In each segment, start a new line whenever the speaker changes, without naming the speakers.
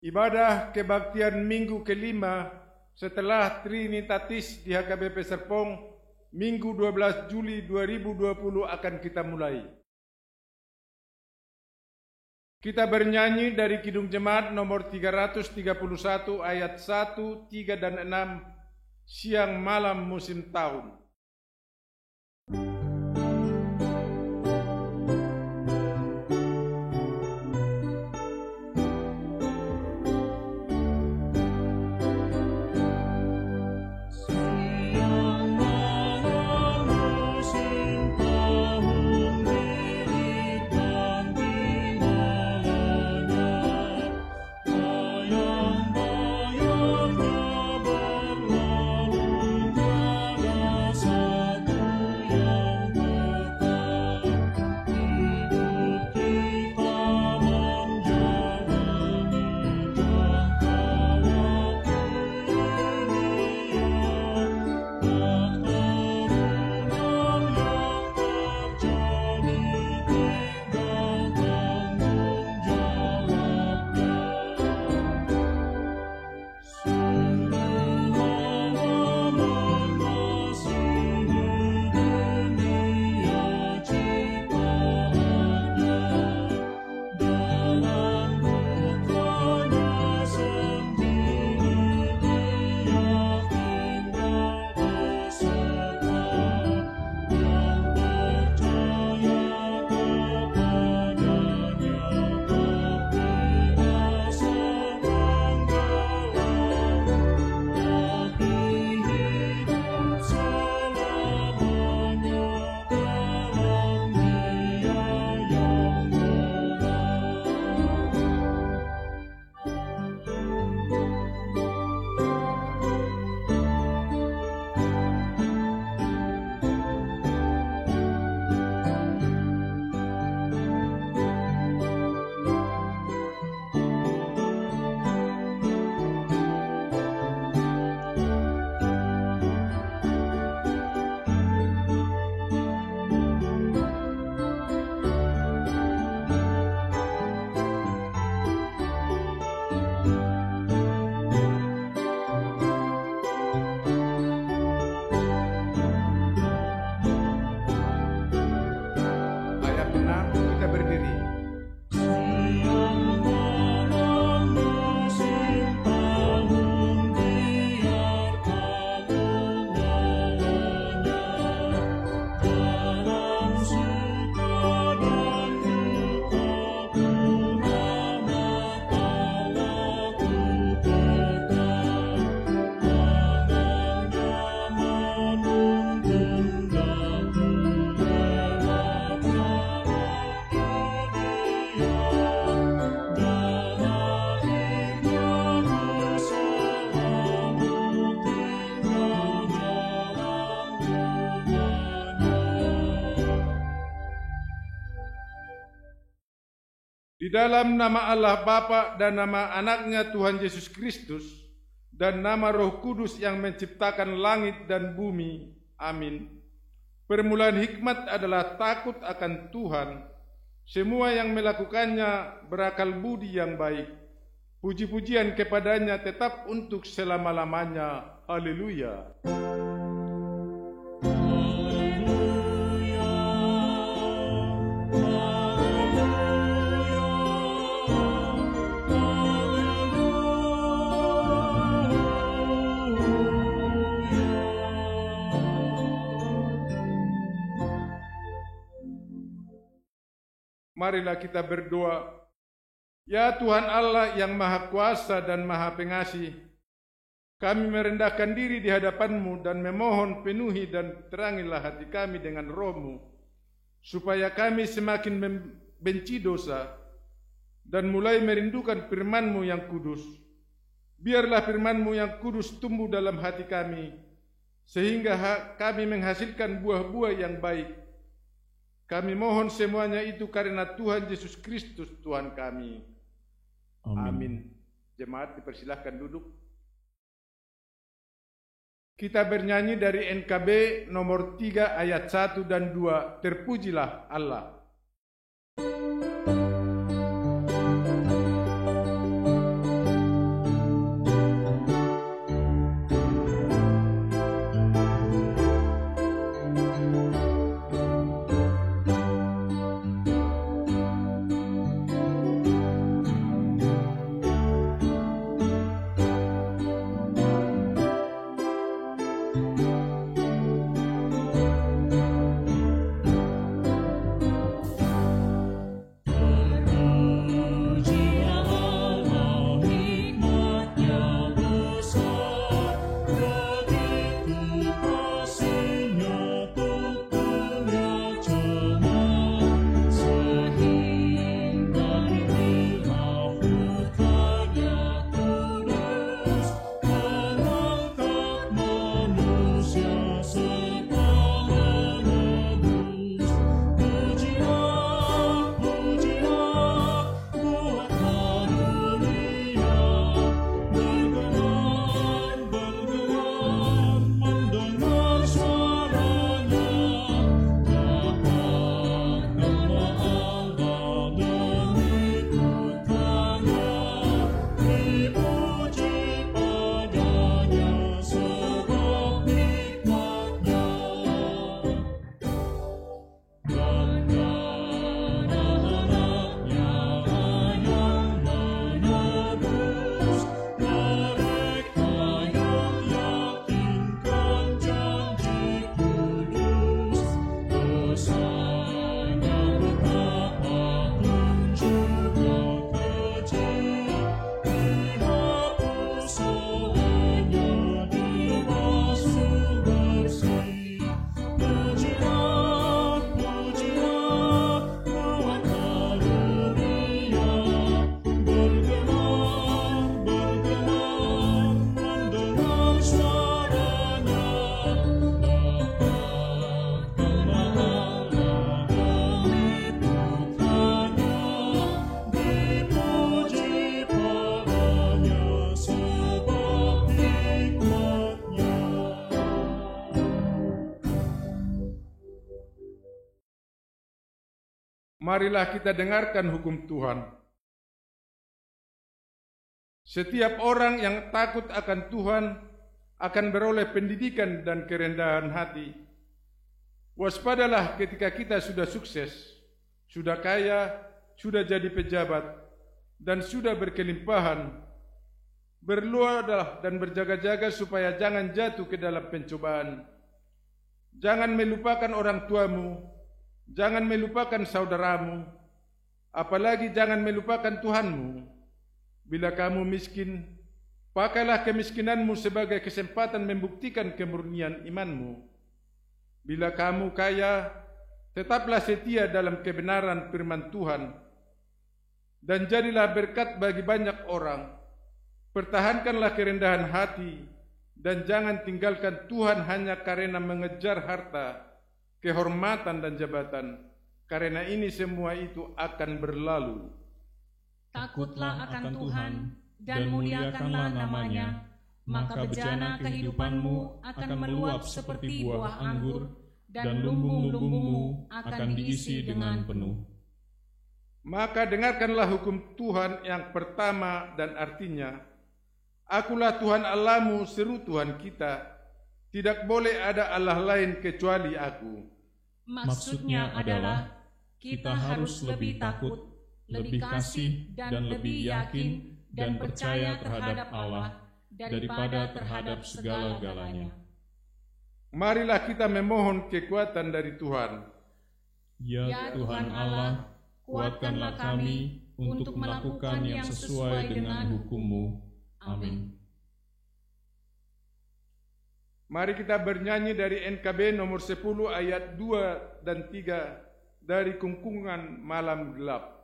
Ibadah kebaktian minggu kelima setelah Trinitatis di HKBP Serpong, Minggu 12 Juli 2020 akan kita mulai. Kita bernyanyi dari Kidung Jemaat nomor 331 ayat 1, 3, dan 6, Siang Malam Musim Tahun. Di dalam nama Allah Bapa dan nama anaknya Tuhan Yesus Kristus dan nama Roh Kudus yang menciptakan langit dan bumi. Amin. Permulaan hikmat adalah takut akan Tuhan. Semua yang melakukannya berakal budi yang baik. Puji-pujian kepadanya tetap untuk selama-lamanya. Haleluya. Marilah kita berdoa. Ya Tuhan Allah yang Maha Kuasa dan Maha Pengasih, kami merendahkan diri di hadapan-Mu dan memohon penuhi dan terangilah hati kami dengan Roh-Mu, supaya kami semakin membenci dosa dan mulai merindukan firman-Mu yang kudus. Biarlah firman-Mu yang kudus tumbuh dalam hati kami, sehingga kami menghasilkan buah-buah yang baik. Kami mohon semuanya itu karena Tuhan Yesus Kristus Tuhan kami. Amin. Jemaat dipersilahkan duduk. Kita bernyanyi dari NKB nomor 3 ayat 1 dan 2. Terpujilah Allah. marilah kita dengarkan hukum Tuhan. Setiap orang yang takut akan Tuhan akan beroleh pendidikan dan kerendahan hati. Waspadalah ketika kita sudah sukses, sudah kaya, sudah jadi pejabat, dan sudah berkelimpahan. Berluadah dan berjaga-jaga supaya jangan jatuh ke dalam pencobaan. Jangan melupakan orang tuamu, jangan melupakan saudaramu, apalagi jangan melupakan Tuhanmu. Bila kamu miskin, pakailah kemiskinanmu sebagai kesempatan membuktikan kemurnian imanmu. Bila kamu kaya, tetaplah setia dalam kebenaran firman Tuhan, dan jadilah berkat bagi banyak orang. Pertahankanlah kerendahan hati, dan jangan tinggalkan Tuhan hanya karena mengejar harta, kehormatan dan jabatan, karena ini semua itu akan berlalu.
Takutlah akan Tuhan dan muliakanlah namanya, maka bejana kehidupanmu akan meluap seperti buah anggur, dan lumbung-lumbungmu akan diisi dengan penuh.
Maka dengarkanlah hukum Tuhan yang pertama dan artinya, Akulah Tuhan Allahmu, seru Tuhan kita, tidak boleh ada Allah lain kecuali Aku.
Maksudnya adalah kita harus lebih takut, lebih kasih dan lebih yakin dan percaya terhadap Allah daripada terhadap segala-galanya.
Marilah kita memohon kekuatan dari Tuhan.
Ya Tuhan Allah, kuatkanlah kami untuk melakukan yang sesuai dengan hukum-Mu. Amin.
Mari kita bernyanyi dari NKB nomor 10 ayat 2 dan 3 dari Kungkungan Malam Gelap.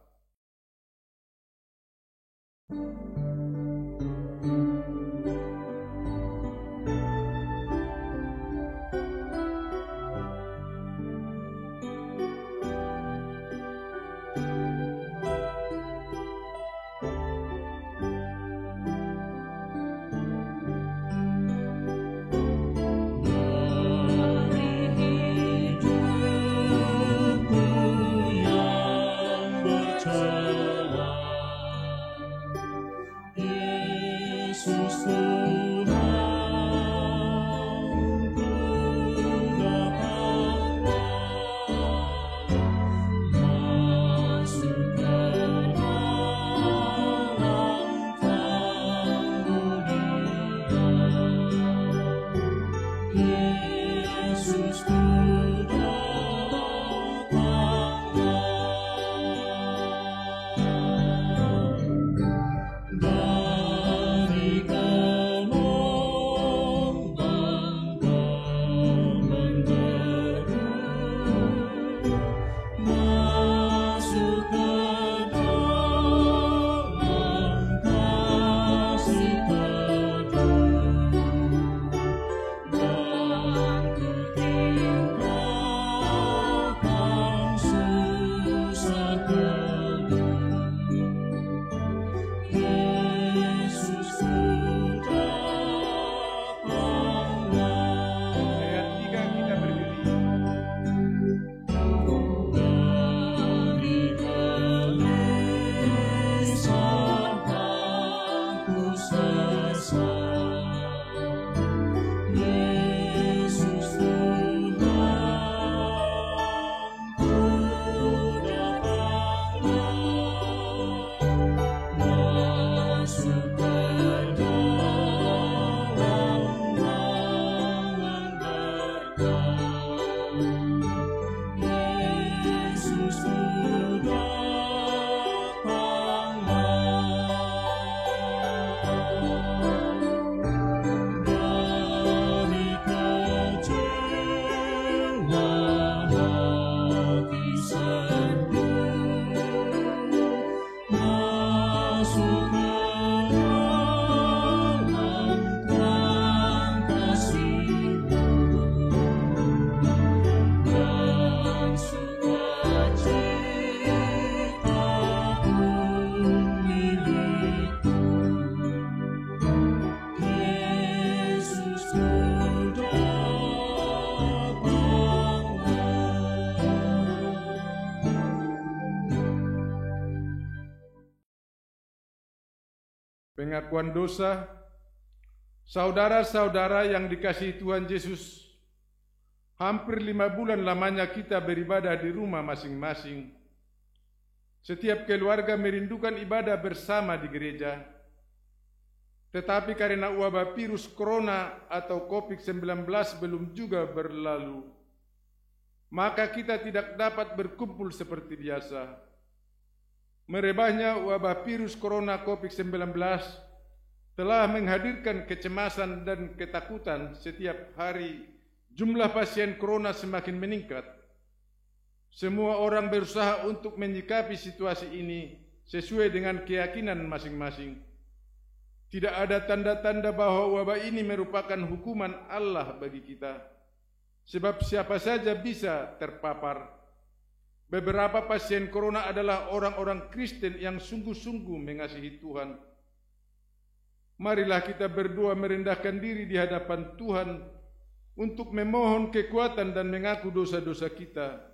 pengakuan dosa. Saudara-saudara yang dikasihi Tuhan Yesus, hampir 5 bulan lamanya kita beribadah di rumah masing-masing. Setiap keluarga merindukan ibadah bersama di gereja. Tetapi karena wabah virus corona atau COVID-19 belum juga berlalu, maka kita tidak dapat berkumpul seperti biasa. Merebahnya wabah virus corona COVID-19 telah menghadirkan kecemasan dan ketakutan. Setiap hari jumlah pasien corona semakin meningkat. Semua orang berusaha untuk menyikapi situasi ini sesuai dengan keyakinan masing-masing. Tidak ada tanda-tanda bahwa wabah ini merupakan hukuman Allah bagi kita. Sebab siapa saja bisa terpapar. Beberapa pasien corona adalah orang-orang Kristen yang sungguh-sungguh mengasihi Tuhan. Marilah kita berdoa merendahkan diri di hadapan Tuhan untuk memohon kekuatan dan mengaku dosa-dosa kita.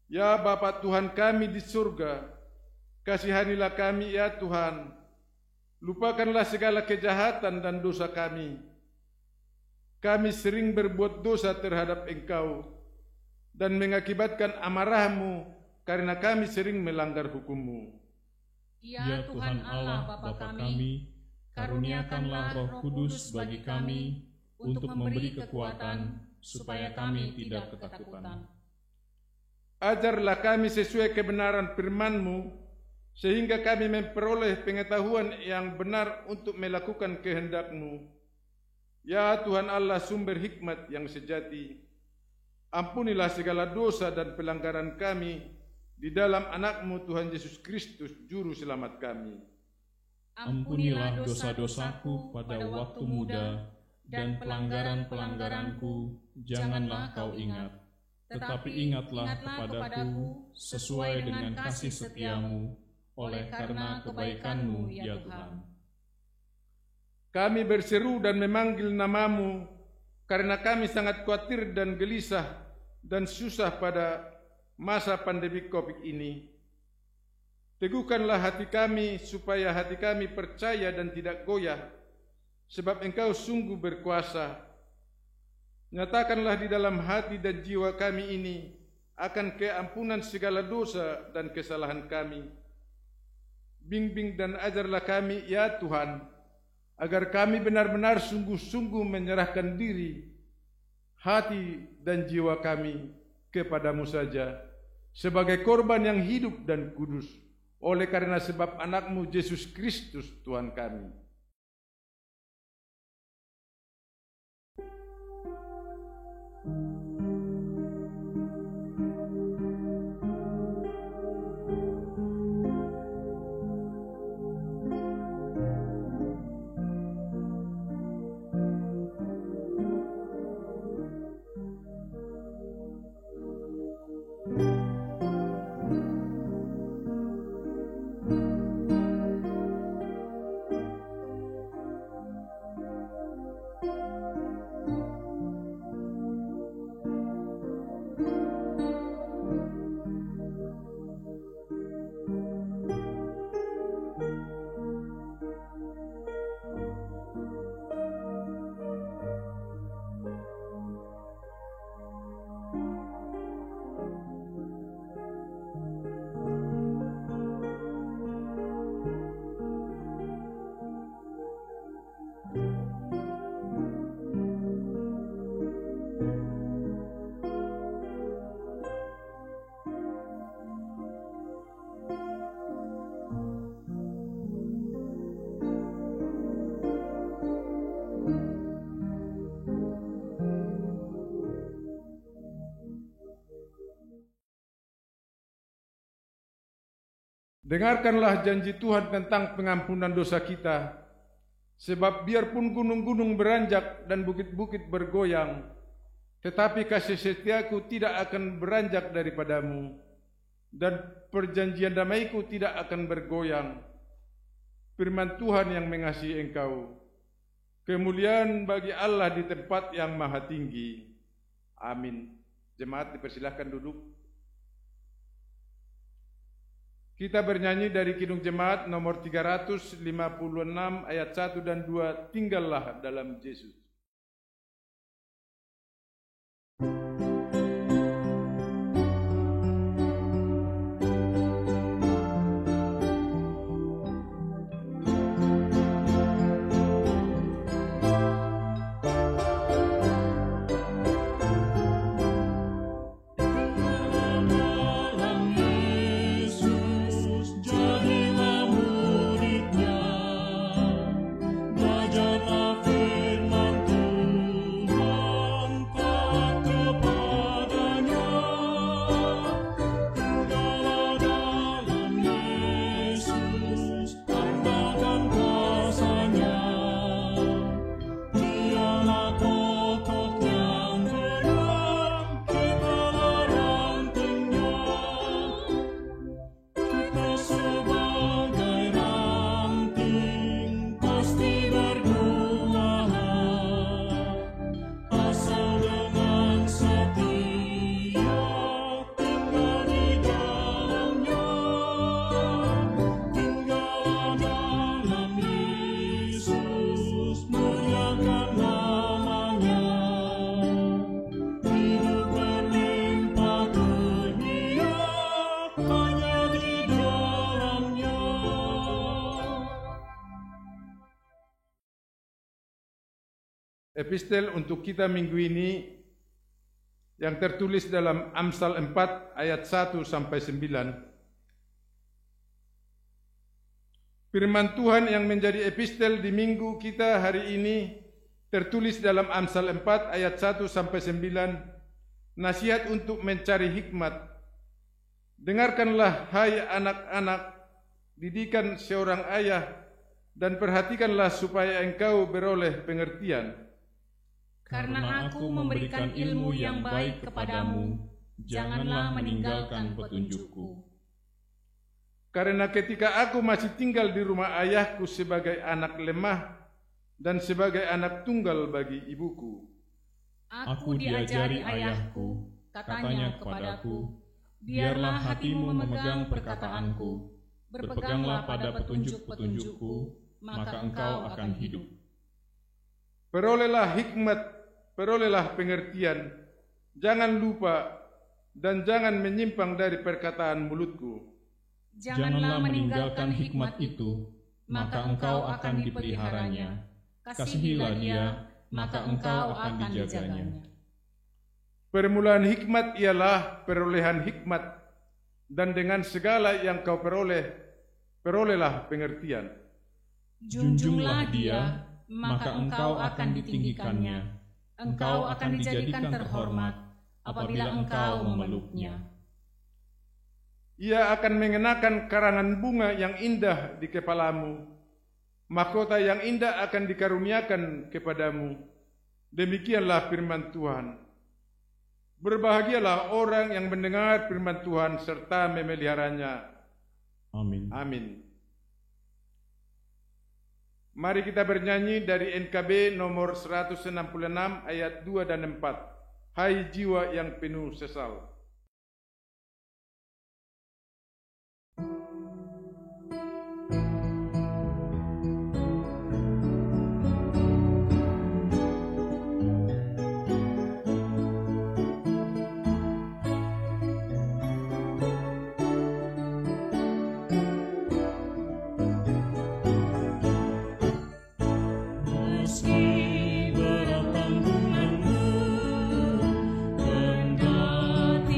Ya Bapa Tuhan kami di surga, kasihanilah kami ya Tuhan. Lupakanlah segala kejahatan dan dosa kami. Kami sering berbuat dosa terhadap Engkau dan mengakibatkan amarah-Mu karena kami sering melanggar hukum-Mu.
Ya Tuhan Allah Bapa kami, karuniakanlah Roh Kudus bagi kami untuk memberi kekuatan supaya kami tidak ketakutan.
Ajarlah kami sesuai kebenaran firman-Mu, sehingga kami memperoleh pengetahuan yang benar untuk melakukan kehendak-Mu. Ya Tuhan Allah sumber hikmat yang sejati, ampunilah segala dosa dan pelanggaran kami di dalam anak-Mu Tuhan Yesus Kristus, Juru Selamat kami.
Ampunilah dosa-dosaku pada waktu muda, dan pelanggaran-pelanggaranku janganlah Kau ingat. Tetapi ingatlah kepadaku sesuai dengan kasih setia-Mu, oleh karena kebaikan-Mu ya Tuhan.
Kami berseru dan memanggil nama-Mu karena kami sangat khawatir dan gelisah dan susah pada masa pandemi COVID ini. Teguhkanlah hati kami supaya hati kami percaya dan tidak goyah, sebab Engkau sungguh berkuasa. Nyatakanlah di dalam hati dan jiwa kami ini akan keampunan segala dosa dan kesalahan kami. Bimbing dan ajarlah kami ya Tuhan, agar kami benar-benar sungguh-sungguh menyerahkan diri, hati dan jiwa kami kepadamu saja, sebagai korban yang hidup dan kudus, oleh karena sebab anak-Mu Yesus Kristus Tuhan kami. Dengarkanlah janji Tuhan tentang pengampunan dosa kita, sebab biarpun gunung-gunung beranjak dan bukit-bukit bergoyang, tetapi kasih setiaku tidak akan beranjak daripadamu, dan perjanjian damaiku tidak akan bergoyang. Firman Tuhan yang mengasihi engkau. Kemuliaan bagi Allah di tempat yang maha tinggi. Amin. Jemaat dipersilahkan duduk. Kita bernyanyi dari Kidung Jemaat nomor 356 ayat 1 dan 2, tinggallah dalam Yesus. Epistel untuk kita minggu ini yang tertulis dalam Amsal 4 ayat 1 sampai 9. Firman Tuhan yang menjadi epistel di minggu kita hari ini tertulis dalam Amsal 4 ayat 1 sampai 9. Nasihat untuk mencari hikmat. Dengarkanlah hai anak-anak didikan seorang ayah, dan perhatikanlah supaya engkau beroleh pengertian.
Karena aku memberikan ilmu yang baik kepadamu, janganlah meninggalkan petunjukku.
Karena ketika aku masih tinggal di rumah ayahku sebagai anak lemah dan sebagai anak tunggal bagi ibuku.
Aku diajari ayahku, katanya kepadaku, biarlah hatimu memegang perkataanku, berpeganglah pada petunjuk-petunjukku, maka engkau akan hidup.
Perolehlah hikmat, perolehlah pengertian, jangan lupa dan jangan menyimpang dari perkataan mulutku.
Janganlah meninggalkan hikmat itu, maka engkau akan dipeliharanya. Kasihilah dia, maka engkau akan dijaganya.
Permulaan hikmat ialah perolehan hikmat, dan dengan segala yang kau peroleh, perolehlah pengertian.
Junjunglah dia, maka engkau akan ditinggikannya. Engkau akan dijadikan terhormat apabila engkau memeluknya.
Ia akan mengenakan karangan bunga yang indah di kepalamu, mahkota yang indah akan dikaruniakan kepadamu. Demikianlah firman Tuhan. Berbahagialah orang yang mendengar firman Tuhan serta memeliharanya.
Amin.
Amin. Mari kita bernyanyi dari NKB nomor 166 ayat 2 dan 4. Hai jiwa yang penuh sesal.
Meski berat tanggunganmu, kendati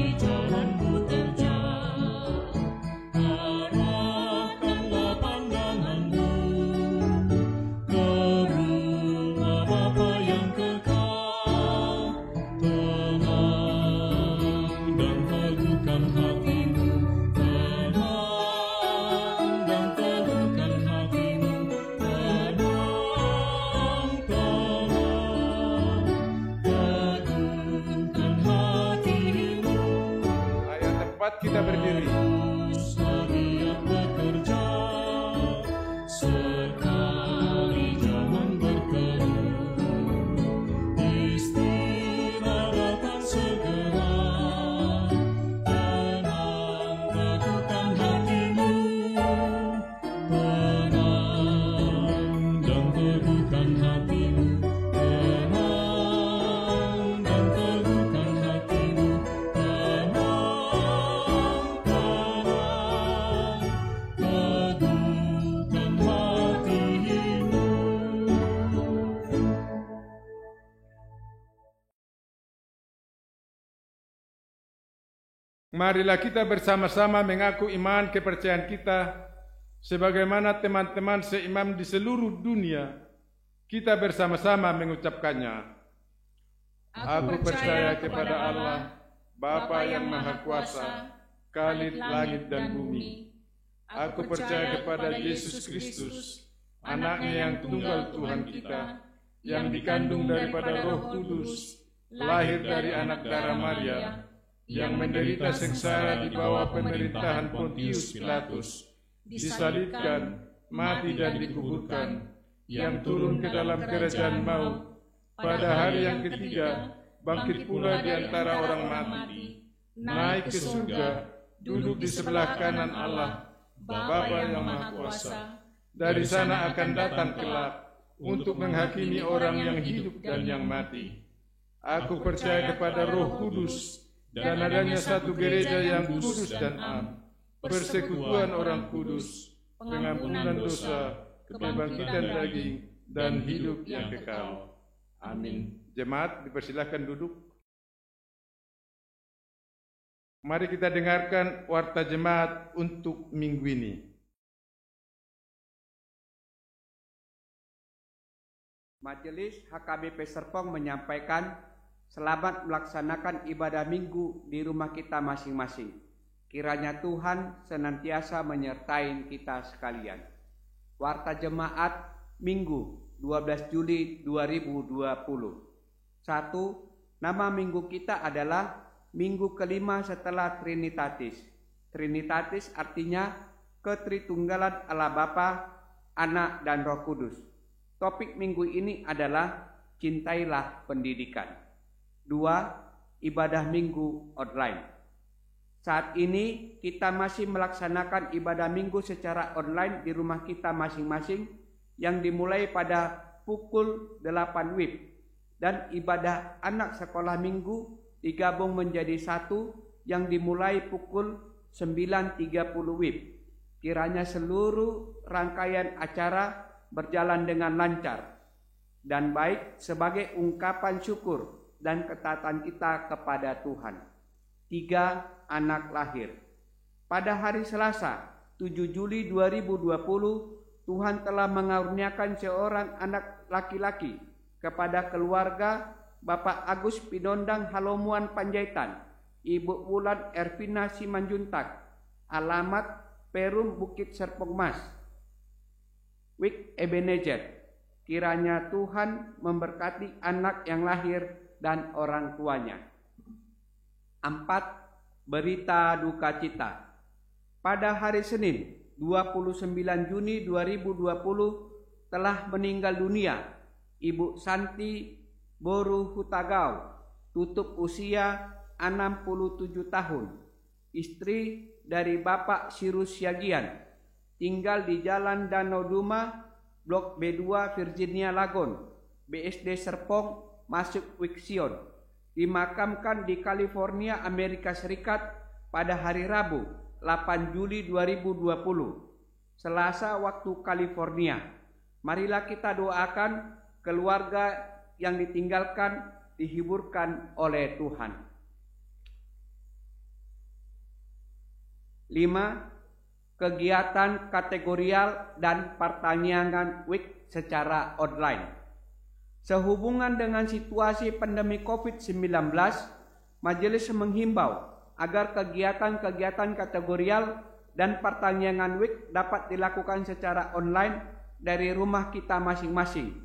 Marilah kita bersama-sama mengaku iman kepercayaan kita sebagaimana teman-teman seimam di seluruh dunia. Kita bersama-sama mengucapkannya. Aku percaya kepada Allah, Bapa yang Maha Kuasa, Khalid langit dan bumi. Aku percaya kepada Yesus Kristus, Anaknya yang tunggal Tuhan kita, yang dikandung daripada Roh Kudus, lahir dari anak darah Maria, yang menderita sengsara di bawah pemerintahan Pontius Pilatus, disalibkan, mati dan dikuburkan, yang turun ke dalam kerajaan maut, pada hari yang ketiga bangkit pula di antara orang mati, naik ke surga, duduk di sebelah kanan Allah, Bapa yang Maha Kuasa. Dari sana akan datang kelak untuk menghakimi orang yang hidup dan yang mati. Aku percaya kepada Roh Kudus dan adanya satu gereja yang kudus dan am, persekutuan orang kudus, pengampunan dosa, kebangkitan daging, dan hidup yang kekal. Amin. Jemaat dipersilakan duduk. Mari kita dengarkan warta jemaat untuk minggu ini.
Majelis HKBP Serpong menyampaikan selamat melaksanakan ibadah minggu di rumah kita masing-masing. Kiranya Tuhan senantiasa menyertai kita sekalian. Warta jemaat Minggu 12 Juli 2020. 1. Nama minggu kita adalah minggu kelima setelah Trinitatis. Trinitatis artinya ketritunggalan Allah Bapa, Anak, dan Roh Kudus. Topik minggu ini adalah cintailah pendidikan. 2. Ibadah minggu online. Saat ini kita masih melaksanakan ibadah minggu secara online di rumah kita masing-masing yang dimulai pada pukul 8 WIB. Dan ibadah anak sekolah minggu digabung menjadi satu yang dimulai pukul 9.30 WIB. Kiranya seluruh rangkaian acara berjalan dengan lancar dan baik sebagai ungkapan syukur dan ketaatan kita kepada Tuhan. 3. Anak lahir. Pada hari Selasa 7 Juli 2020, Tuhan telah mengaruniakan seorang anak laki-laki kepada keluarga Bapak Agus Pinondang Halomuan Panjaitan, Ibu Wulan Ervina Simanjuntak, alamat Perum Bukit Serpong Mas, Wik Ebenezer. Kiranya Tuhan memberkati anak yang lahir dan orang tuanya. 4. Berita duka cita. Pada hari Senin 29 Juni 2020 telah meninggal dunia Ibu Santi Boru Hutagau, tutup usia 67 tahun, istri dari Bapak Sirus Yagian, tinggal di Jalan Danau Duma, Blok B2 Virginia Lagon, BSD Serpong, masuk Wiksion, dimakamkan di California, Amerika Serikat pada hari Rabu 8 Juli 2020, Selasa waktu California. Marilah kita doakan keluarga yang ditinggalkan dihiburkan oleh Tuhan. 5. Kegiatan kategorial dan pertanyaan WIK secara online. Sehubungan dengan situasi pandemi COVID-19, Majelis menghimbau agar kegiatan-kegiatan kategorial dan pertanyaan WIK dapat dilakukan secara online dari rumah kita masing-masing.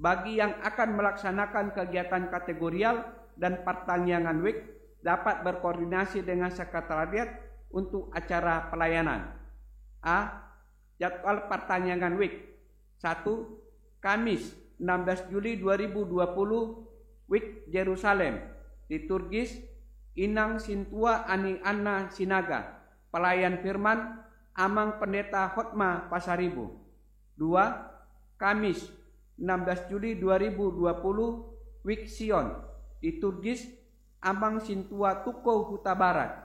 Bagi yang akan melaksanakan kegiatan kategorial dan pertanyaan WIK dapat berkoordinasi dengan sekretariat untuk acara pelayanan. A. Jadwal pertanyaan WIK. 1. Kamis 16 Juli 2020 WIK Yerusalem. Liturgis Inang Sintua Ani Anna Sinaga. Pelayan firman Amang Pendeta Hotma Pasaribu. 2. Kamis 16 Juli 2020 WIK Sion. Liturgis Amang Sintua Tuko Huta Barat.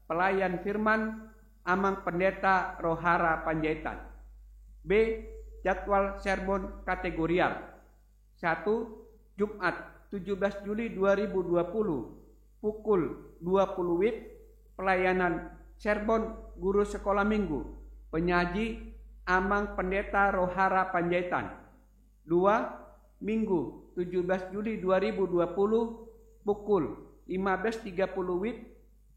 Pelayan firman Amang Pendeta Rohara Panjaitan. B. Jadwal sermon kategorial. 1. Jumat 17 Juli 2020 pukul 20 WIB pelayanan Serbon Guru Sekolah Minggu, penyaji Amang Pendeta Rohara Panjaitan. 2. Minggu 17 Juli 2020 pukul 15.30 WIB,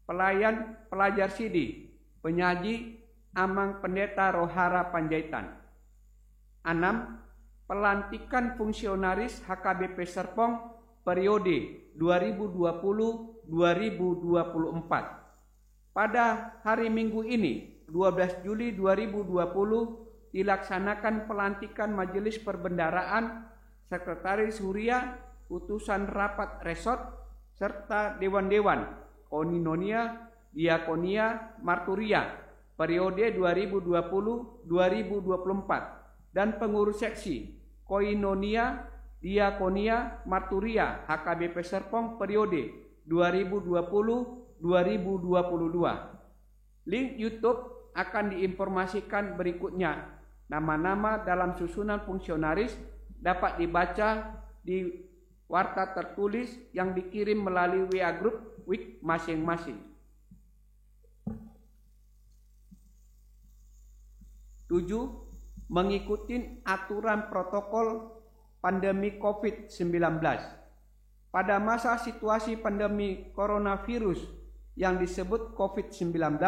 pelajar Sidi, penyaji Amang Pendeta Rohara Panjaitan. 6. Pelantikan fungsionaris HKBP Serpong periode 2020-2024. Pada hari Minggu ini, 12 Juli 2020, dilaksanakan pelantikan Majelis Perbendaharaan, Sekretaris Huria, utusan rapat resort, serta dewan-dewan Koinonia, Diakonia, Marturia periode 2020-2024 dan pengurus seksi Koinonia, Diakonia, Marturia HKBP Serpong periode 2020-2022. Link YouTube akan diinformasikan berikutnya. Nama-nama dalam susunan fungsionaris dapat dibaca di warta tertulis yang dikirim melalui WA Group WIK masing-masing. 7. Mengikuti aturan protokol pandemi COVID-19. Pada masa situasi pandemi coronavirus yang disebut COVID-19,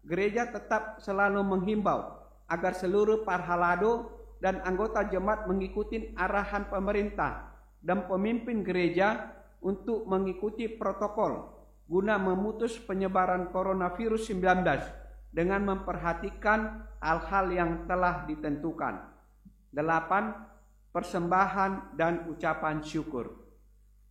gereja tetap selalu menghimbau agar seluruh parhalado dan anggota jemaat mengikuti arahan pemerintah dan pemimpin gereja untuk mengikuti protokol guna memutus penyebaran coronavirus 19 dengan memperhatikan hal-hal yang telah ditentukan. 8. Persembahan dan ucapan syukur.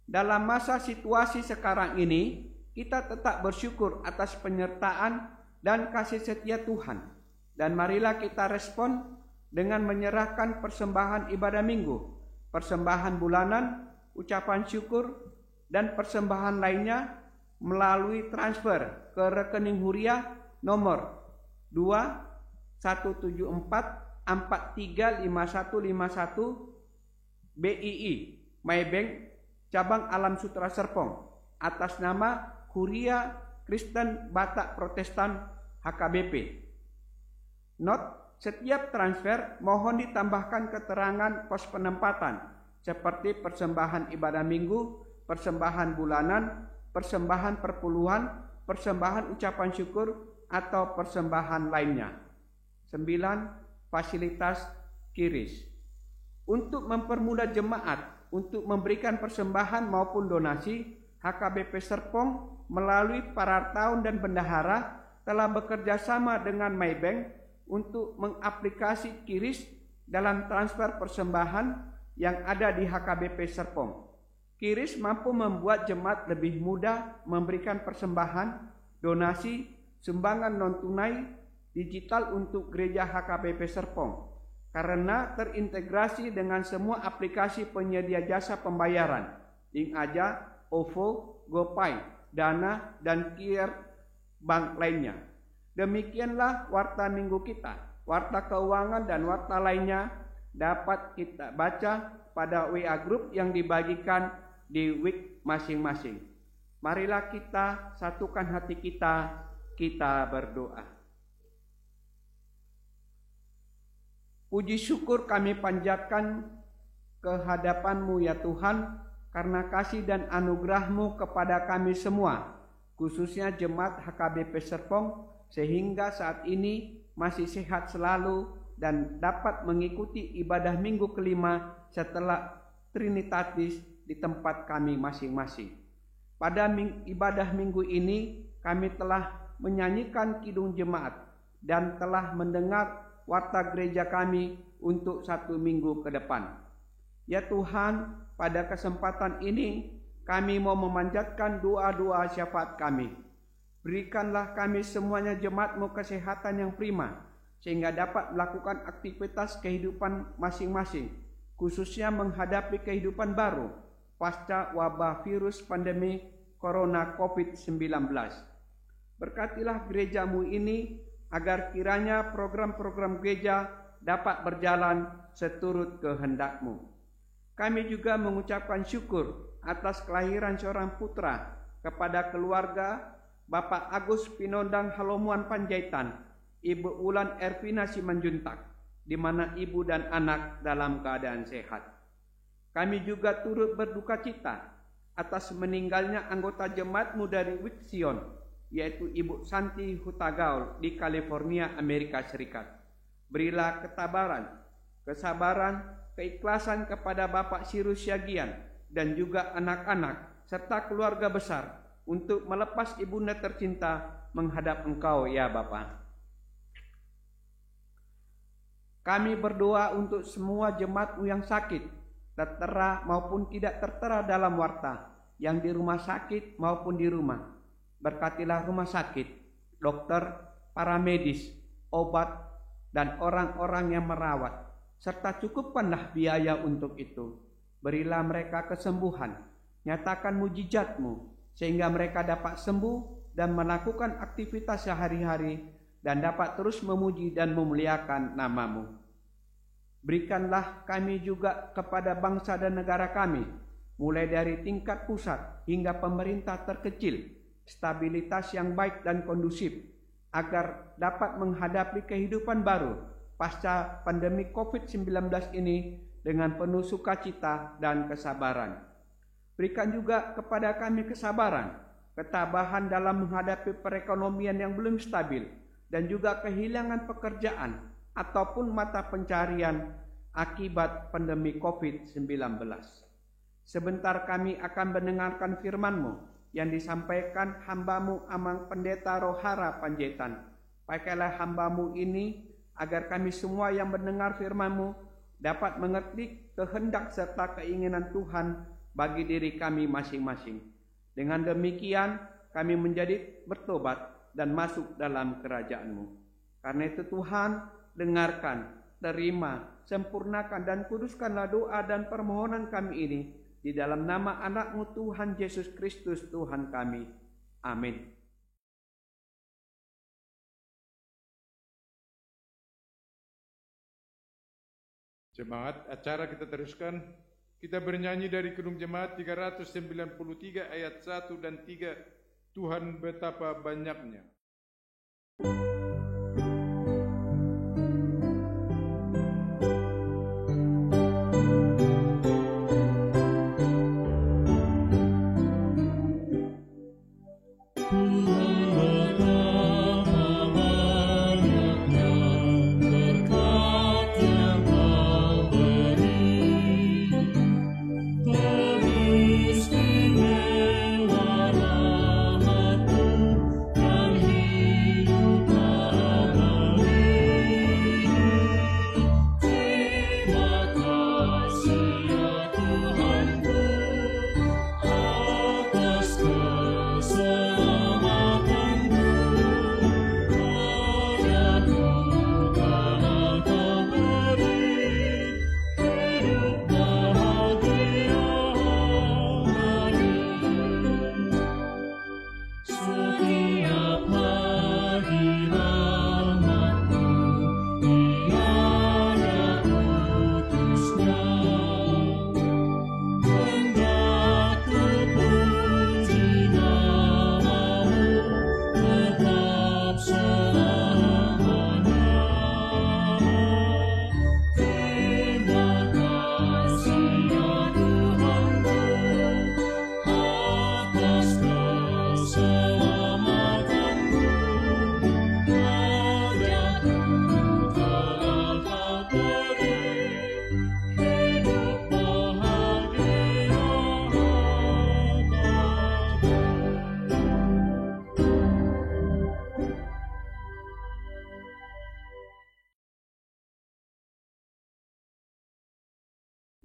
Dalam masa situasi sekarang ini, kita tetap bersyukur atas penyertaan dan kasih setia Tuhan. Dan marilah kita respon dengan menyerahkan persembahan ibadah minggu, persembahan bulanan, ucapan syukur, dan persembahan lainnya melalui transfer ke rekening Huria nomor 2-174-435151 BII Maybank Cabang Alam Sutra Serpong atas nama Huria Kristen Batak Protestan HKBP. Not, setiap transfer mohon ditambahkan keterangan pos penempatan seperti persembahan ibadah minggu, persembahan bulanan, persembahan perpuluhan, persembahan ucapan syukur, atau persembahan lainnya. 9. Fasilitas kiris. Untuk mempermudah jemaat untuk memberikan persembahan maupun donasi, HKBP Serpong melalui para tahun dan bendahara telah bekerja sama dengan Maybank untuk mengaplikasi kiris dalam transfer persembahan yang ada di HKBP Serpong. Kiris mampu membuat jemaat lebih mudah memberikan persembahan, donasi, sumbangan non-tunai digital untuk gereja HKBP Serpong karena terintegrasi dengan semua aplikasi penyedia jasa pembayaran, Link Aja, OVO, GoPay, Dana, dan Kier bank lainnya. Demikianlah warta minggu kita. Warta keuangan dan warta lainnya dapat kita baca pada WA Group yang dibagikan di WIK masing-masing. Marilah kita satukan hati kita berdoa. Puji syukur kami panjatkan kehadapan-Mu ya Tuhan, karena kasih dan anugerah-Mu kepada kami semua, khususnya jemaat HKBP Serpong, sehingga saat ini masih sehat selalu dan dapat mengikuti ibadah minggu kelima setelah Trinitatis di tempat kami masing-masing. Pada ibadah minggu ini kami telah menyanyikan kidung jemaat dan telah mendengar warta gereja kami untuk 1 minggu ke depan. Ya Tuhan, pada kesempatan ini kami mau memanjatkan doa-doa syafaat kami. Berikanlah kami semuanya jemaat-Mu kesehatan yang prima, sehingga dapat melakukan aktivitas kehidupan masing-masing, khususnya menghadapi kehidupan baru pasca wabah virus pandemi Corona COVID-19. Berkatilah gereja-Mu ini, agar kiranya program-program gereja dapat berjalan seturut kehendak-Mu. Kami juga mengucapkan syukur atas kelahiran seorang putra kepada keluarga Bapak Agus Pinondang Halomuan Panjaitan, Ibu Ulan Ervina Simanjuntak, di mana ibu dan anak dalam keadaan sehat. Kami juga turut berduka cita atas meninggalnya anggota jemaatmu dari Wixion, yaitu Ibu Santi Hutagaul di California, Amerika Serikat. Berilah kesabaran, keikhlasan kepada Bapak Sirus Yagian dan juga anak-anak serta keluarga besar untuk melepas ibunda tercinta menghadap Engkau ya Bapa. Kami berdoa untuk semua jemaatmu yang sakit, tertera maupun tidak tertera dalam warta, yang di rumah sakit maupun di rumah. Berkatilah rumah sakit, dokter, para medis, obat, dan orang-orang yang merawat, serta cukupkanlah biaya untuk itu. Berilah mereka kesembuhan, nyatakan mujizat-Mu, sehingga mereka dapat sembuh dan melakukan aktivitas sehari-hari, dan dapat terus memuji dan memuliakan nama-Mu. Berikanlah kami juga kepada bangsa dan negara kami, mulai dari tingkat pusat hingga pemerintah terkecil, stabilitas yang baik dan kondusif, agar dapat menghadapi kehidupan baru pasca pandemi COVID-19 ini dengan penuh sukacita dan kesabaran. Berikan juga kepada kami kesabaran, ketabahan dalam menghadapi perekonomian yang belum stabil, dan juga kehilangan pekerjaan ataupun mata pencarian akibat pandemi COVID-19. Sebentar kami akan mendengarkan firman-Mu yang disampaikan hamba-Mu Amang Pendeta Rohara Panjaitan. Pakailah hamba-Mu ini agar kami semua yang mendengar firman-Mu dapat mengerti kehendak serta keinginan Tuhan bagi diri kami masing-masing. Dengan demikian kami menjadi bertobat dan masuk dalam kerajaan-Mu. Karena itu Tuhan, dengarkan, terima, sempurnakan dan kuduskanlah doa dan permohonan kami ini di dalam nama anak-Mu Tuhan Yesus Kristus Tuhan kami. Amin.
Jemaat, acara kita teruskan. Kita bernyanyi dari Kidung Jemaat 393 ayat 1 dan 3. Tuhan betapa banyaknya.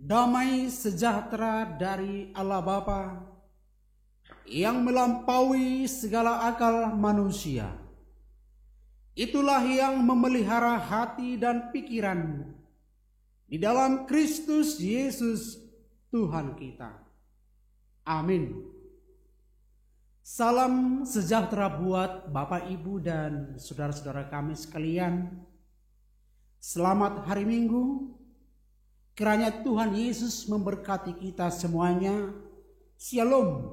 Damai sejahtera dari Allah Bapa yang melampaui segala akal manusia, itulah yang memelihara hati dan pikiran di dalam Kristus Yesus Tuhan kita. Amin. Salam sejahtera buat Bapak, Ibu, dan saudara-saudara kami sekalian. Selamat hari Minggu. Kiranya Tuhan Yesus memberkati kita semuanya. Shalom.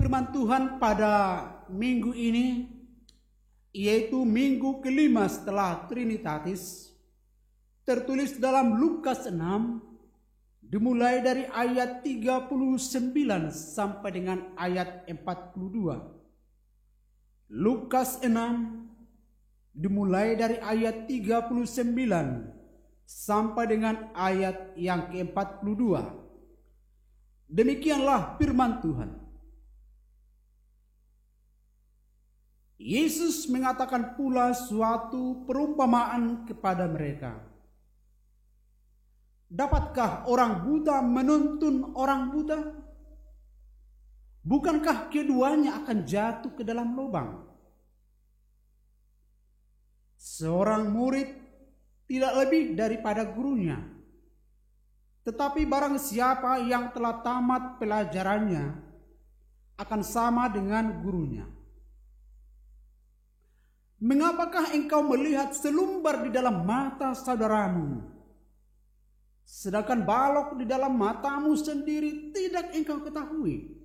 firman Tuhan pada minggu ini, yaitu minggu kelima setelah Trinitatis, tertulis dalam Lukas 6, dimulai dari ayat 39 sampai dengan ayat 42. Lukas 6 dimulai dari ayat 39 sampai dengan ayat yang ke-42. Demikianlah firman Tuhan. Yesus mengatakan pula suatu perumpamaan kepada mereka. Dapatkah orang buta menuntun orang buta? Bukankah keduanya akan jatuh ke dalam lubang? Seorang murid tidak lebih daripada gurunya. Tetapi barang siapa yang telah tamat pelajarannya akan sama dengan gurunya. Mengapakah engkau melihat selumbar di dalam mata saudaramu, sedangkan balok di dalam matamu sendiri tidak engkau ketahui?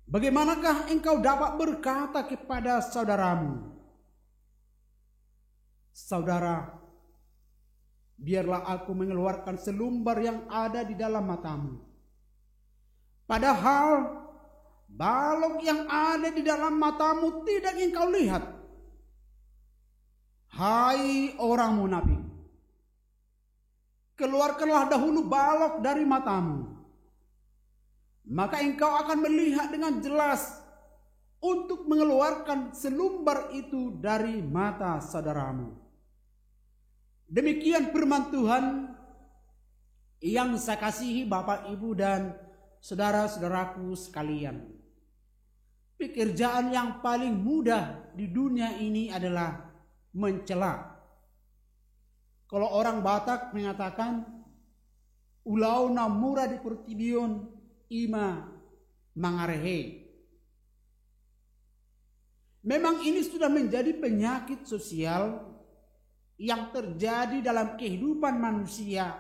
Bagaimanakah engkau dapat berkata kepada saudaramu, saudara, biarlah aku mengeluarkan selumbar yang ada di dalam matamu, padahal balok yang ada di dalam matamu tidak engkau lihat? Hai orang munafik, keluarkanlah dahulu balok dari matamu, maka engkau akan melihat dengan jelas untuk mengeluarkan selumbar itu dari mata saudaramu. Demikian firman Tuhan yang saya kasihi Bapak, Ibu, dan saudara-saudaraku sekalian. Pekerjaan yang paling mudah di dunia ini adalah mencela. Kalau orang Batak mengatakan, ulau na mura di pertibion ima mangarehe. Memang ini sudah menjadi penyakit sosial yang terjadi dalam kehidupan manusia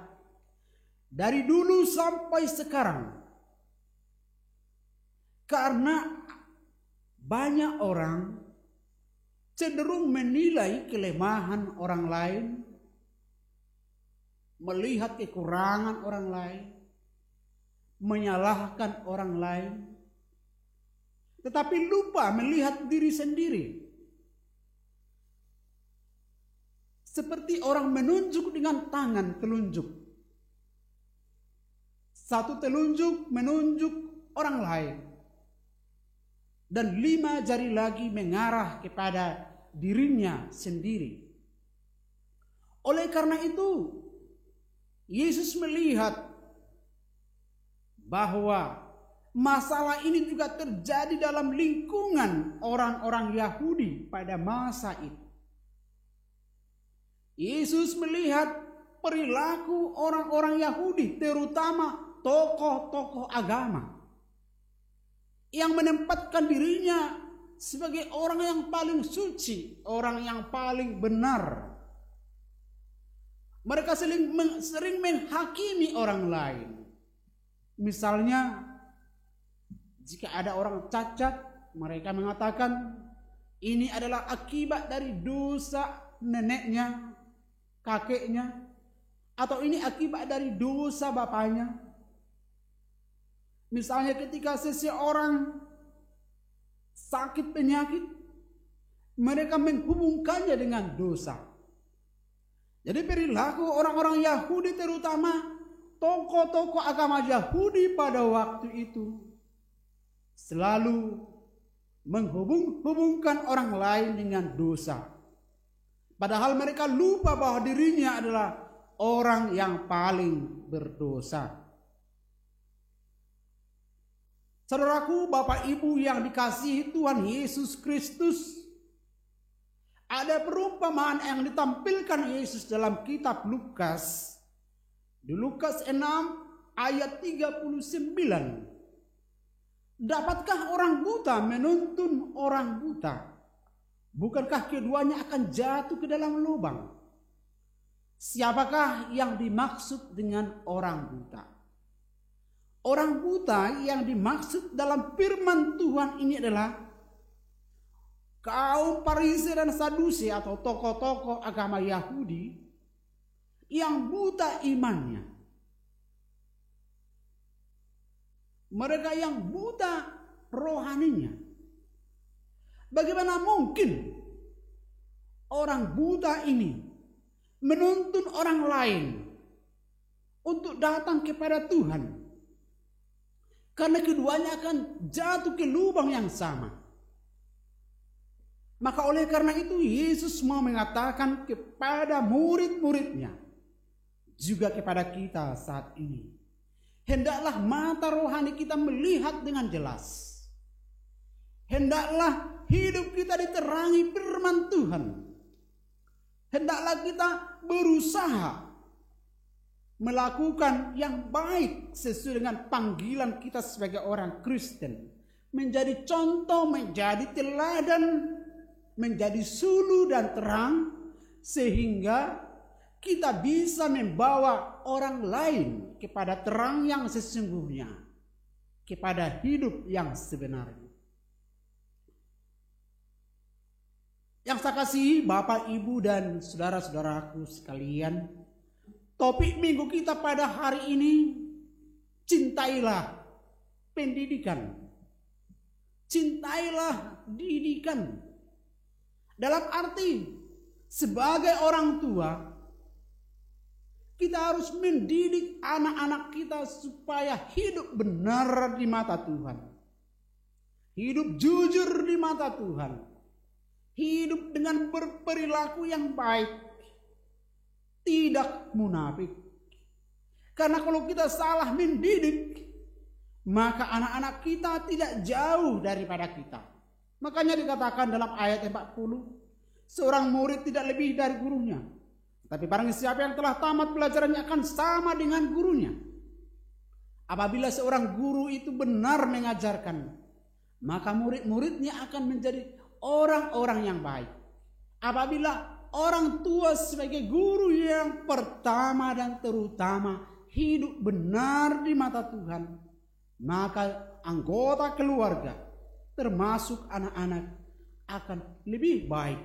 dari dulu sampai sekarang. Karena banyak orang cenderung menilai kelemahan orang lain, melihat kekurangan orang lain, menyalahkan orang lain, tetapi lupa melihat diri sendiri. Seperti orang menunjuk dengan tangan telunjuk. Satu telunjuk menunjuk orang lain, dan 5 jari lagi mengarah kepada dirinya sendiri. Oleh karena itu, Yesus melihat bahwa masalah ini juga terjadi dalam lingkungan orang-orang Yahudi pada masa itu. Yesus melihat perilaku orang-orang Yahudi, terutama tokoh-tokoh agama, yang menempatkan dirinya sebagai orang yang paling suci, orang yang paling benar. Mereka sering menghakimi orang lain. Misalnya, jika ada orang cacat, mereka mengatakan ini adalah akibat dari dosa neneknya, kakeknya, atau ini akibat dari dosa bapaknya. Misalnya ketika seseorang sakit penyakit, mereka menghubungkannya dengan dosa. Jadi perilaku orang-orang Yahudi, terutama tokoh-tokoh agama Yahudi pada waktu itu, selalu menghubungkan orang lain dengan dosa. Padahal mereka lupa bahwa dirinya adalah orang yang paling berdosa. Saudaraku, Bapak Ibu yang dikasihi Tuhan Yesus Kristus, ada perumpamaan yang ditampilkan Yesus dalam kitab Lukas. Di Lukas 6 ayat 39. Dapatkah orang buta menuntun orang buta? Bukankah keduanya akan jatuh ke dalam lubang? Siapakah yang dimaksud dengan orang buta? Orang buta yang dimaksud dalam firman Tuhan ini adalah kaum Farisi dan Sadusi atau tokoh-tokoh agama Yahudi yang buta imannya. Mereka yang buta rohaninya. Bagaimana mungkin orang buta ini menuntun orang lain untuk datang kepada Tuhan? Karena keduanya akan jatuh ke lubang yang sama. Maka oleh karena itu Yesus mau mengatakan kepada murid-muridnya, juga kepada kita saat ini, hendaklah mata rohani kita melihat dengan jelas. Hendaklah hidup kita diterangi firman Tuhan. Hendaklah kita berusaha melakukan yang baik sesuai dengan panggilan kita sebagai orang Kristen. Menjadi contoh, menjadi teladan, menjadi sulu dan terang, sehingga kita bisa membawa orang lain kepada terang yang sesungguhnya, kepada hidup yang sebenarnya. Yang saya kasihi Bapak, Ibu, dan saudara-saudaraku sekalian, topik minggu kita pada hari ini, cintailah pendidikan. Cintailah didikan. Dalam arti, sebagai orang tua, kita harus mendidik anak-anak kita supaya hidup benar di mata Tuhan. Hidup jujur di mata Tuhan. Hidup dengan berperilaku yang baik. Tidak munafik. Karena kalau kita salah mendidik, maka anak-anak kita tidak jauh daripada kita. Makanya dikatakan dalam ayat 40, seorang murid tidak lebih dari gurunya. Tapi barang siapa yang telah tamat pelajarannya akan sama dengan gurunya. Apabila seorang guru itu benar mengajarkan, maka murid-muridnya akan menjadi orang-orang yang baik. Apabila orang tua sebagai guru yang pertama dan terutama hidup benar di mata Tuhan, maka anggota keluarga termasuk anak-anak akan lebih baik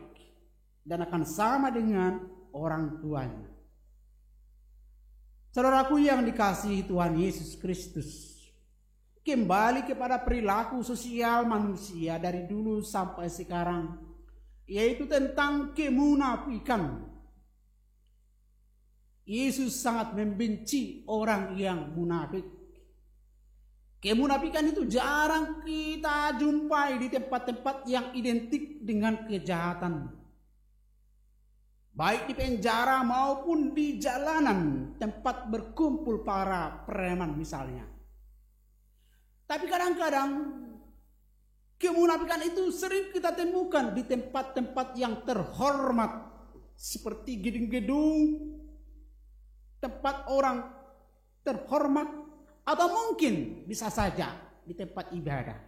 dan akan sama dengan orang tuanya. Saudaraku yang dikasihi Tuhan Yesus Kristus, kembali kepada perilaku sosial manusia dari dulu sampai sekarang, yaitu tentang kemunafikan. Yesus sangat membenci orang yang munafik. Kemunafikan itu jarang kita jumpai di tempat-tempat yang identik dengan kejahatan. Baik di penjara maupun di jalanan, tempat berkumpul para preman misalnya. Tapi kadang-kadang kemunafikan itu sering kita temukan di tempat-tempat yang terhormat, seperti gedung-gedung, tempat orang terhormat, atau mungkin bisa saja di tempat ibadah.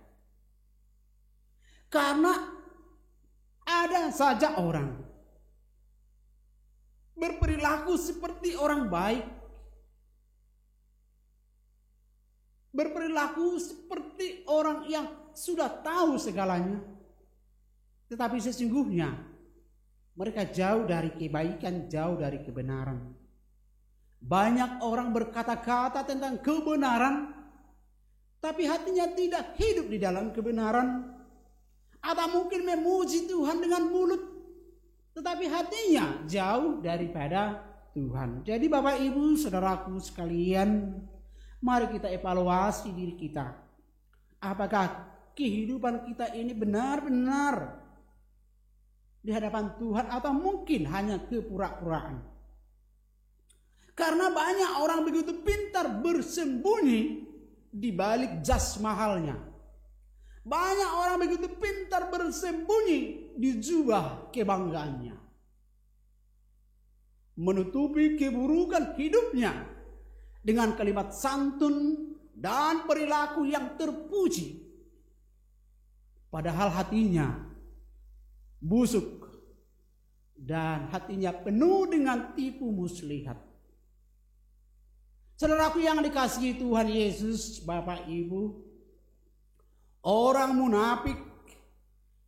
Karena ada saja orang berperilaku seperti orang baik, berperilaku seperti orang yang sudah tahu segalanya, tetapi sesungguhnya mereka jauh dari kebaikan, jauh dari kebenaran. Banyak orang berkata-kata tentang kebenaran, tapi hatinya tidak hidup di dalam kebenaran. Atau mungkin memuji Tuhan dengan mulut, tetapi hatinya jauh daripada Tuhan. Jadi Bapak Ibu saudaraku sekalian, mari kita evaluasi diri kita. Apakah kehidupan kita ini benar-benar di hadapan Tuhan atau mungkin hanya kepura-puraan? Karena banyak orang begitu pintar bersembunyi di balik jas mahalnya. Banyak orang begitu pintar bersembunyi di jubah kebanggaannya. Menutupi keburukan hidupnya dengan kalimat santun dan perilaku yang terpuji. Padahal hatinya busuk dan hatinya penuh dengan tipu muslihat. Saudaraku yang dikasihi Tuhan Yesus, Bapak Ibu, orang munafik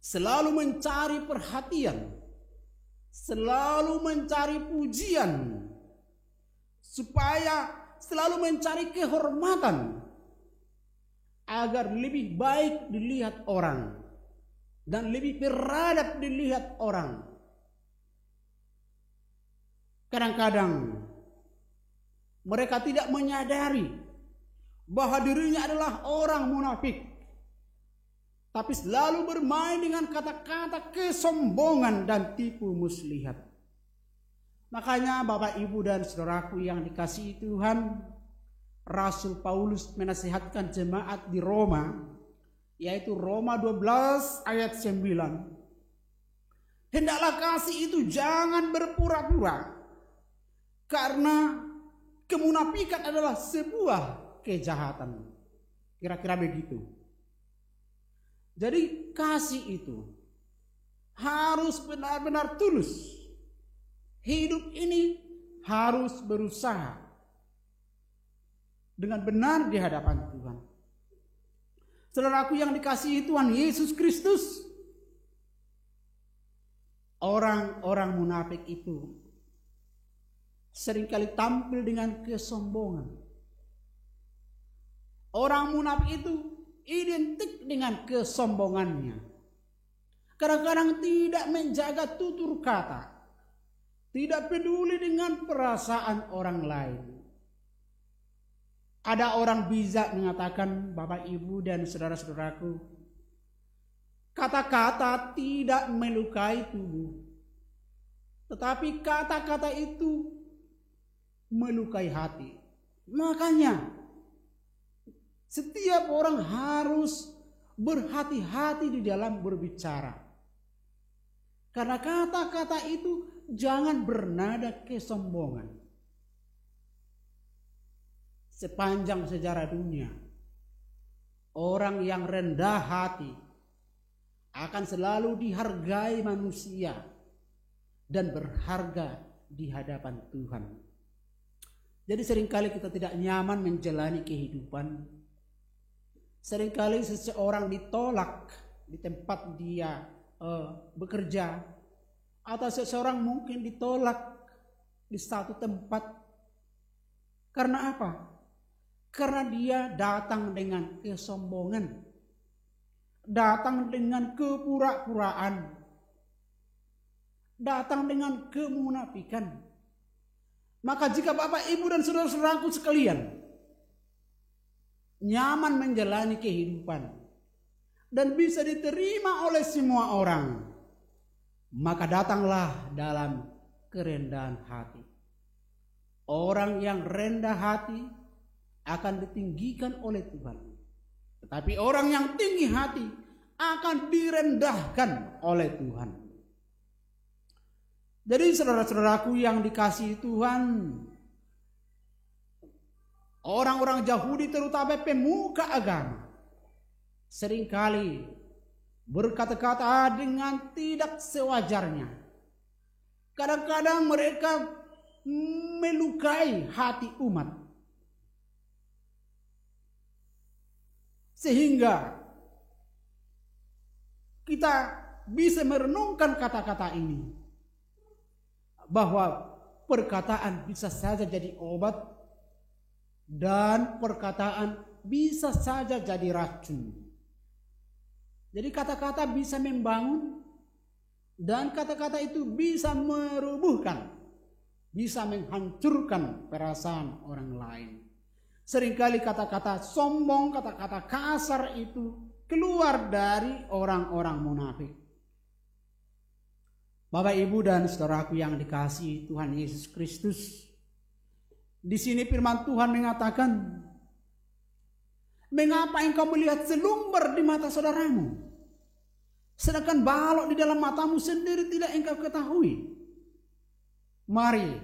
selalu mencari perhatian, selalu mencari pujian, supaya selalu mencari kehormatan, agar lebih baik dilihat orang dan lebih beradab dilihat orang. Kadang-kadang mereka tidak menyadari bahwa dirinya adalah orang munafik, tapi selalu bermain dengan kata-kata kesombongan dan tipu muslihat. Makanya Bapak Ibu dan saudaraku yang dikasihi Tuhan, Rasul Paulus menasihatkan jemaat di Roma, yaitu Roma 12 ayat 9. Hendaklah kasih itu jangan berpura-pura, karena kemunafikan adalah sebuah kejahatan. Kira-kira begitu. Jadi kasih itu harus benar-benar tulus. Hidup ini harus berusaha dengan benar di hadapan Tuhan. Saudaraku yang dikasihi Tuhan Yesus Kristus, orang-orang munafik itu seringkali tampil dengan kesombongan. Orang munafik itu identik dengan kesombongannya. Kadang-kadang tidak menjaga tutur kata, tidak peduli dengan perasaan orang lain. Ada orang bijak mengatakan, Bapak Ibu dan saudara-saudaraku, kata-kata tidak melukai tubuh, tetapi kata-kata itu melukai hati. Makanya setiap orang harus berhati-hati di dalam berbicara, karena kata-kata itu jangan bernada kesombongan. Sepanjang sejarah dunia, orang yang rendah hati akan selalu dihargai manusia dan berharga di hadapan Tuhan. Jadi seringkali kita tidak nyaman menjalani kehidupan. Seringkali seseorang ditolak di tempat dia bekerja, atau seseorang mungkin ditolak di satu tempat. Karena apa? Karena dia datang dengan kesombongan, datang dengan kepura-puraan, datang dengan kemunafikan. Maka jika Bapak, Ibu dan saudara-saudaraku sekalian nyaman menjalani kehidupan dan bisa diterima oleh semua orang, maka datanglah dalam kerendahan hati. Orang yang rendah hati akan ditinggikan oleh Tuhan, tetapi orang yang tinggi hati akan direndahkan oleh Tuhan. Jadi saudara-saudaraku yang dikasihi Tuhan, orang-orang Yahudi terutama pemuka agama seringkali berkata-kata dengan tidak sewajarnya. Kadang-kadang mereka melukai hati umat, sehingga kita bisa merenungkan kata-kata ini, bahwa perkataan bisa saja jadi obat dan perkataan bisa saja jadi racun. Jadi kata-kata bisa membangun dan kata-kata itu bisa merubuhkan, bisa menghancurkan perasaan orang lain. Seringkali kata-kata sombong, kata-kata kasar itu keluar dari orang-orang munafik. Bapak, Ibu dan saudaraku yang dikasihi Tuhan Yesus Kristus, di sini firman Tuhan mengatakan, mengapa engkau melihat selumbar di mata saudaramu, sedangkan balok di dalam matamu sendiri tidak engkau ketahui? Mari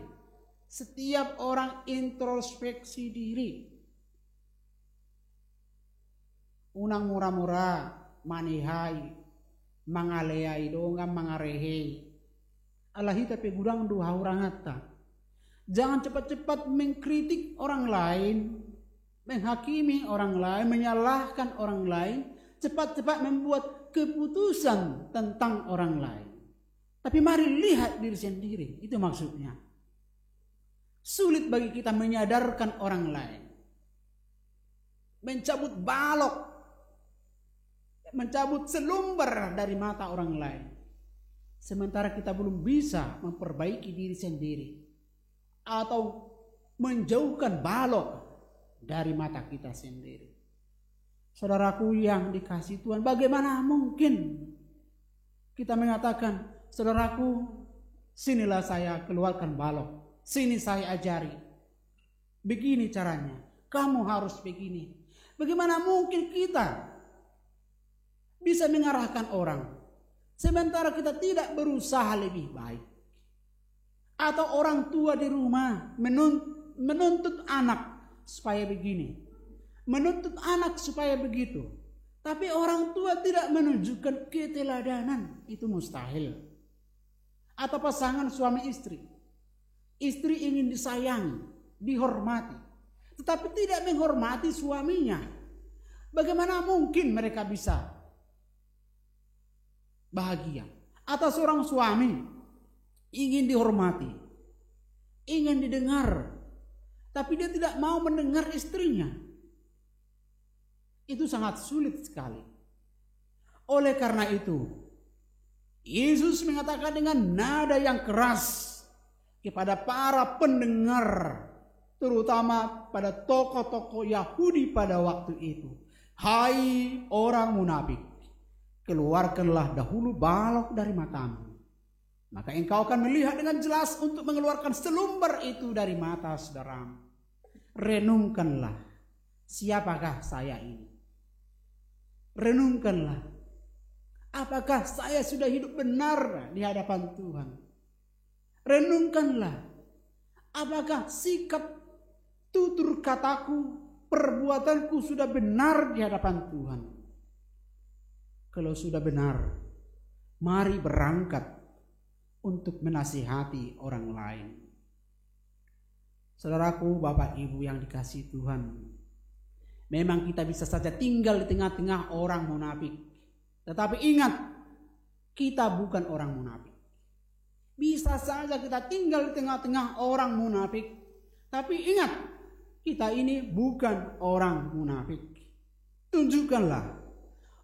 setiap orang introspeksi diri. Unang mura-mura manihai mangaleai dongam mangarehei alahita pe gudang duha urangata. Jangan cepat-cepat mengkritik orang lain, menghakimi orang lain, menyalahkan orang lain, cepat-cepat membuat keputusan tentang orang lain. Tapi mari lihat diri sendiri, itu maksudnya. Sulit bagi kita menyadarkan orang lain. Mencabut balok, mencabut selumbar dari mata orang lain. Sementara kita belum bisa memperbaiki diri sendiri. Atau menjauhkan balok dari mata kita sendiri. Saudaraku yang dikasihi Tuhan, bagaimana mungkin kita mengatakan, saudaraku, sinilah saya keluarkan balok, sini saya ajari, begini caranya, kamu harus begini. Bagaimana mungkin kita bisa mengarahkan orang, sementara kita tidak berusaha lebih baik? Atau orang tua di rumah menuntut anak supaya begini, menuntut anak supaya begitu. Tapi orang tua tidak menunjukkan keteladanan, itu mustahil. Atau pasangan suami istri. Istri ingin disayangi, dihormati, tetapi tidak menghormati suaminya. Bagaimana mungkin mereka bisa bahagia? Atau seorang suami ingin dihormati, ingin didengar, tapi dia tidak mau mendengar istrinya. Itu sangat sulit sekali. Oleh karena itu, Yesus mengatakan dengan nada yang keras kepada para pendengar, terutama pada tokoh-tokoh Yahudi pada waktu itu. Hai orang munafik, keluarkanlah dahulu balok dari matamu, maka engkau akan melihat dengan jelas untuk mengeluarkan selumbar itu dari mata saudaramu. Renungkanlah, siapakah saya ini? Renungkanlah, apakah saya sudah hidup benar di hadapan Tuhan? Renungkanlah, apakah sikap, tutur kataku, perbuatanku sudah benar di hadapan Tuhan? Kalau sudah benar, mari berangkat untuk menasihati orang lain. Saudaraku, Bapak Ibu yang dikasihi Tuhan, memang kita bisa saja tinggal di tengah-tengah orang munafik. Tetapi ingat, kita bukan orang munafik. Bisa saja kita tinggal di tengah-tengah orang munafik. Tapi ingat, kita ini bukan orang munafik. Tunjukkanlah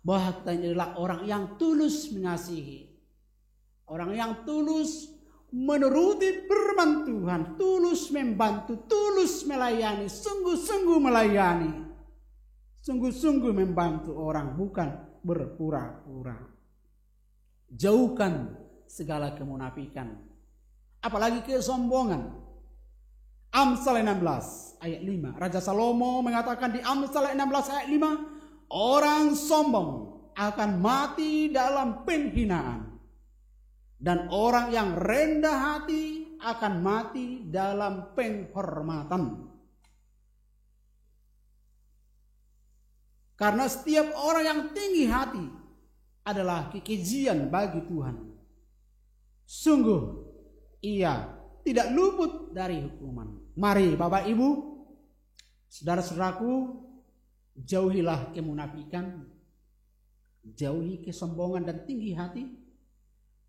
bahwa kita ini adalah orang yang tulus mengasihi. Orang yang tulus menuruti firman Tuhan, tulus membantu, tulus melayani, sungguh-sungguh melayani, sungguh-sungguh membantu orang, bukan berpura-pura. Jauhkan segala kemunafikan, apalagi kesombongan. Amsal 16 ayat 5. Raja Salomo mengatakan di Amsal 16 ayat 5, orang sombong akan mati dalam penghinaan, dan orang yang rendah hati akan mati dalam penghormatan. Karena setiap orang yang tinggi hati adalah kekejian bagi Tuhan. Sungguh ia tidak luput dari hukuman. Mari Bapak Ibu, saudara-saudaraku, jauhilah kemunafikan, jauhi kesombongan dan tinggi hati.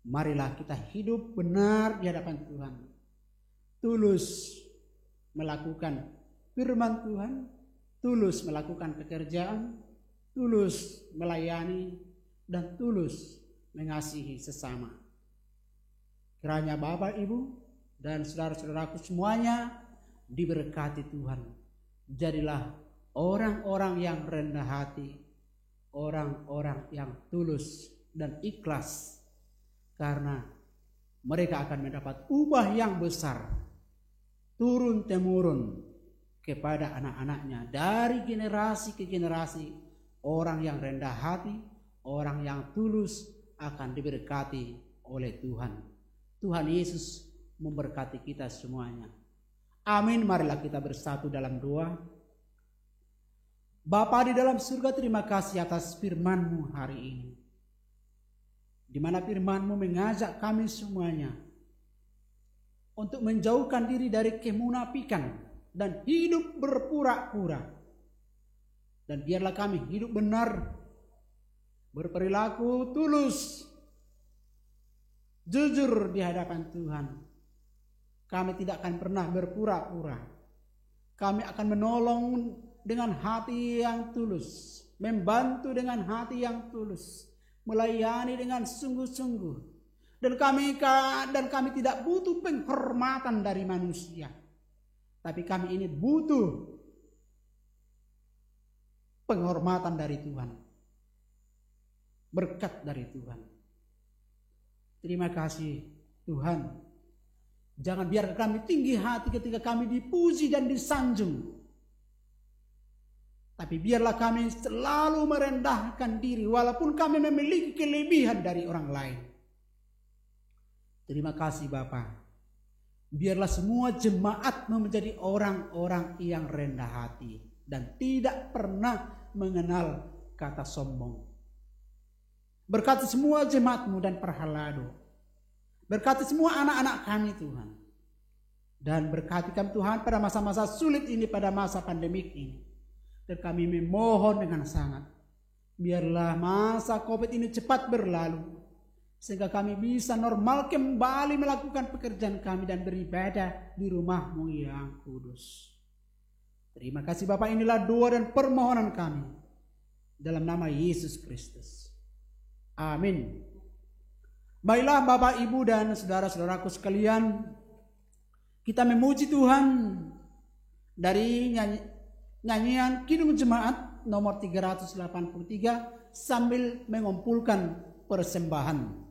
Marilah kita hidup benar di hadapan Tuhan, tulus melakukan firman Tuhan, tulus melakukan pekerjaan, tulus melayani, dan tulus mengasihi sesama. Kiranya Bapak, Ibu, dan saudara-saudaraku semuanya diberkati Tuhan. Jadilah orang-orang yang rendah hati, orang-orang yang tulus dan ikhlas, karena mereka akan mendapat upah yang besar turun-temurun kepada anak-anaknya dari generasi ke generasi. Orang yang rendah hati, orang yang tulus akan diberkati oleh Tuhan. Tuhan Yesus memberkati kita semuanya. Amin. Marilah kita bersatu dalam doa. Bapa di dalam surga, terima kasih atas firman-Mu hari ini, di mana firman-Mu mengajak kami semuanya untuk menjauhkan diri dari kemunafikan dan hidup berpura-pura. Dan biarlah kami hidup benar, berperilaku tulus, jujur di hadapan Tuhan. Kami tidak akan pernah berpura-pura. Kami akan menolong dengan hati yang tulus, membantu dengan hati yang tulus, melayani dengan sungguh-sungguh. Dan kami tidak butuh penghormatan dari manusia, tapi kami ini butuh penghormatan dari Tuhan, berkat dari Tuhan. Terima kasih Tuhan. Jangan biarkan kami tinggi hati ketika kami dipuji dan disanjung, tapi biarlah kami selalu merendahkan diri walaupun kami memiliki kelebihan dari orang lain. Terima kasih Bapa. Biarlah semua jemaat menjadi orang-orang yang rendah hati dan tidak pernah mengenal kata sombong. Berkati semua jemaat-Mu dan perhalado. Berkati semua anak-anak kami Tuhan. Dan berkati kami Tuhan pada masa-masa sulit ini, pada masa pandemik ini. Dan kami memohon dengan sangat, biarlah masa COVID ini cepat berlalu, sehingga kami bisa normal kembali melakukan pekerjaan kami dan beribadah di rumah-Mu yang kudus. Terima kasih Bapak, inilah doa dan permohonan kami dalam nama Yesus Kristus. Amin. Baiklah Bapak, Ibu, dan saudara-saudaraku sekalian, kita memuji Tuhan dari nyanyian Kidung Jemaat nomor 383 sambil mengumpulkan persembahan.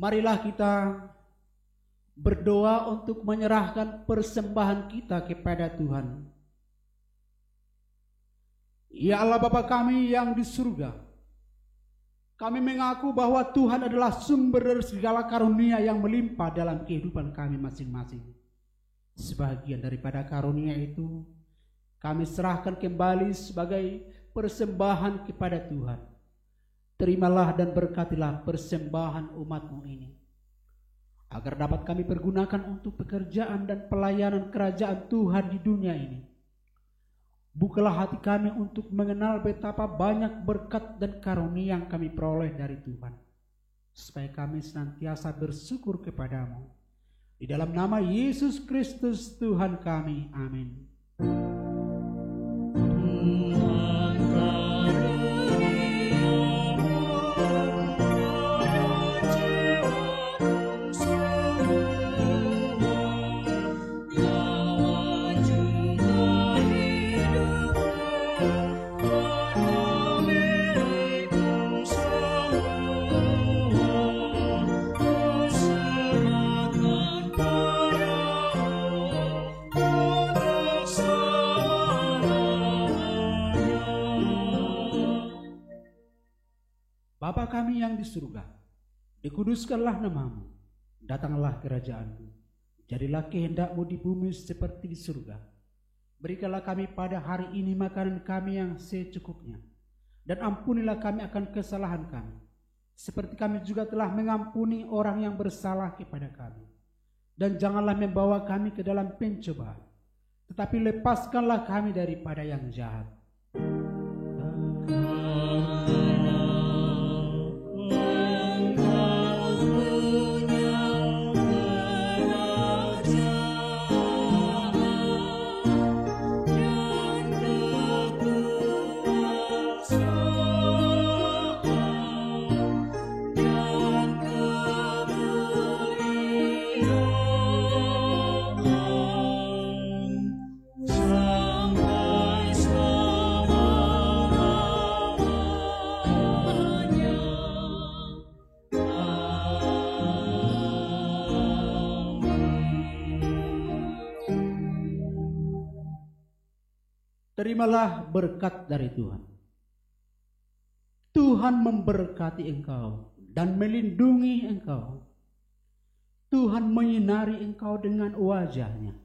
Marilah kita berdoa untuk menyerahkan persembahan kita kepada Tuhan. Ya Allah Bapa kami yang di surga, kami mengaku bahwa Tuhan adalah sumber dari segala karunia yang melimpah dalam kehidupan kami masing-masing. Sebagian daripada karunia itu kami serahkan kembali sebagai persembahan kepada Tuhan. Terimalah dan berkatilah persembahan umat-Mu ini, agar dapat kami pergunakan untuk pekerjaan dan pelayanan kerajaan Tuhan di dunia ini. Bukalah hati kami untuk mengenal betapa banyak berkat dan karunia yang kami peroleh dari Tuhan, supaya kami senantiasa bersyukur kepada-Mu. Di dalam nama Yesus Kristus Tuhan kami, amin. Bapa kami yang di surga, dikuduskanlah nama-Mu, datanglah kerajaan-Mu, jadilah kehendak-Mu di bumi seperti di surga. Berikanlah kami pada hari ini makanan kami yang secukupnya, dan ampunilah kami akan kesalahan kami, seperti kami juga telah mengampuni orang yang bersalah kepada kami. Dan janganlah membawa kami ke dalam pencobaan, tetapi lepaskanlah kami daripada yang jahat. Terimalah berkat dari Tuhan. Tuhan memberkati engkau dan melindungi engkau. Tuhan menyinari engkau dengan wajah-Nya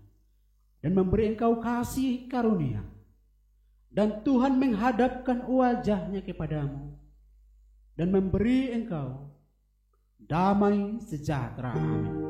dan memberi engkau kasih karunia. Dan Tuhan menghadapkan wajah-Nya kepadamu dan memberi engkau damai sejahtera. Amin.